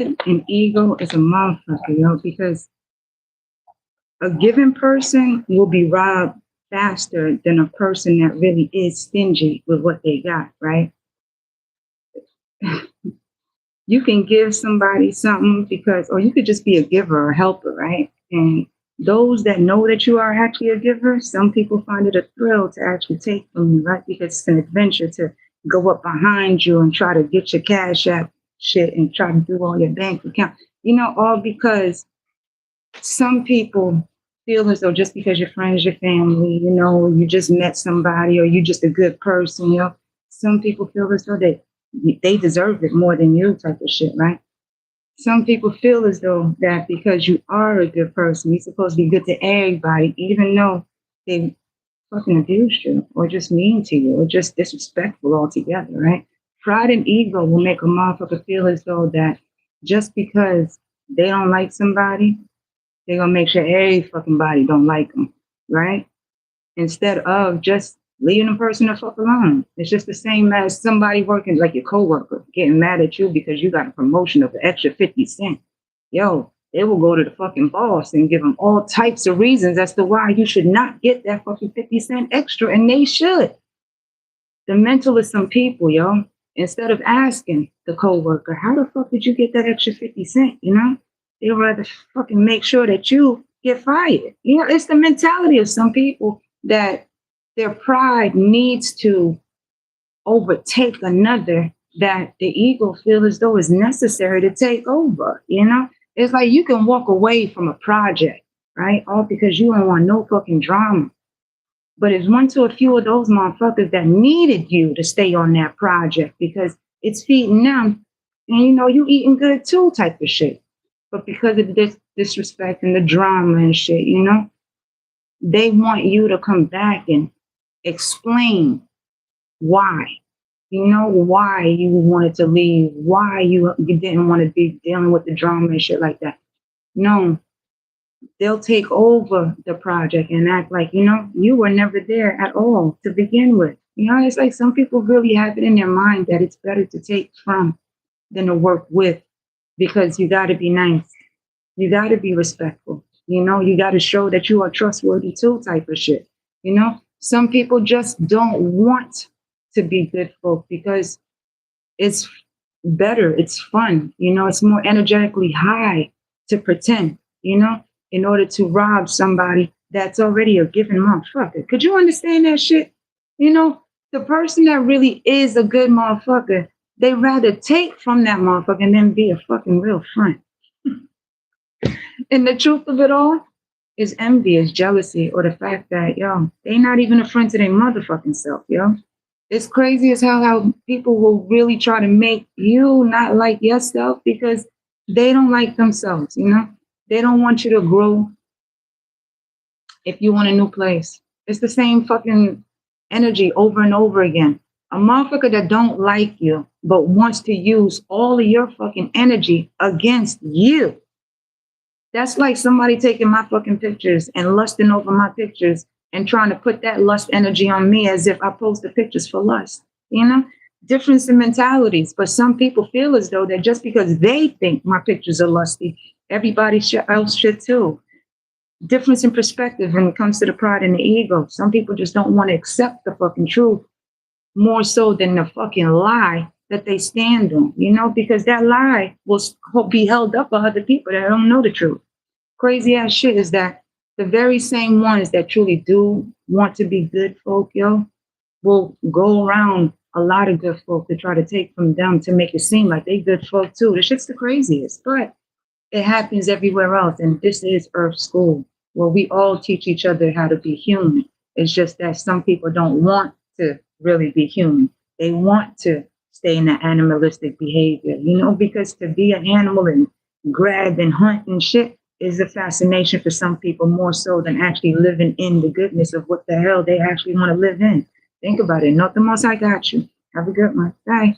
An ego is a motherfucker, yo, because a given person will be robbed faster than a person that really is stingy with what they got, right? You can give somebody something because, or you could just be a giver or a helper, right? And those that know that you are actually a giver, some people find it a thrill to actually take from you, right? Because it's an adventure to go up behind you and try to get your cash app shit and try to do all your bank account. All because some people feel as though just because your friends, your family, you just met somebody or you just a good person, some people feel as though they deserve it more than you type of shit, right? Some people feel as though that because you are a good person, you're supposed to be good to everybody, even though they fucking abused you or just mean to you or just disrespectful altogether, right? Pride and ego will make a motherfucker feel as though that just because they don't like somebody, they're gonna make sure every fucking body don't like them, right? Instead of just leaving a person the fuck alone. It's just the same as somebody working, like your coworker, getting mad at you because you got a promotion of an extra 50 cents. Yo, they will go to the fucking boss and give them all types of reasons as to why you should not get that fucking 50 cent extra, and they should. The mental of some people, yo, instead of asking the coworker, how the fuck did you get that extra 50 cent, They'd rather fucking make sure that you get fired. It's the mentality of some people that their pride needs to overtake another that the ego feels as though is necessary to take over. It's like you can walk away from a project, right? All because you don't want no fucking drama. But it's one to a few of those motherfuckers that needed you to stay on that project because it's feeding them. And you eating good too type of shit. But because of this disrespect and the drama and shit, they want you to come back and explain why. Why you wanted to leave, why you didn't want to be dealing with the drama and shit like that. No, they'll take over the project and act like, you were never there at all to begin with. It's like some people really have it in their mind that it's better to take from than to work with, because you got to be nice. You got to be respectful. You got to show that you are trustworthy too type of shit. Some people just don't want to be good folk because it's better. It's fun. It's more energetically high to pretend, in order to rob somebody that's already a given motherfucker. Could you understand that shit? The person that really is a good motherfucker, they rather take from that motherfucker and then be a fucking real friend. And the truth of it all is envy, is jealousy, or the fact that, they not even a friend to their motherfucking self, It's crazy as hell how people will really try to make you not like yourself because they don't like themselves, They don't want you to grow if you want a new place. It's the same fucking energy over and over again. A motherfucker that don't like you but wants to use all of your fucking energy against you. That's like somebody taking my fucking pictures and lusting over my pictures and trying to put that lust energy on me as if I post the pictures for lust. Difference in mentalities. But some people feel as though that just because they think my pictures are lusty, everybody else should too. Difference in perspective when it comes to the pride and the ego. Some people just don't want to accept the fucking truth more so than the fucking lie that they stand on, because that lie will be held up by other people that don't know the truth. Crazy ass shit is that the very same ones that truly do want to be good folk, will go around a lot of good folk to try to take from them to make it seem like they good folk too. The shit's the craziest, but it happens everywhere else. And this is Earth School, where we all teach each other how to be human. It's just that some people don't want to really be human. They want to stay in that animalistic behavior, because to be an animal and grab and hunt and shit is a fascination for some people more so than actually living in the goodness of what the hell they actually want to live in. Think about it. Nothing else. I got you. Have a good one. Bye.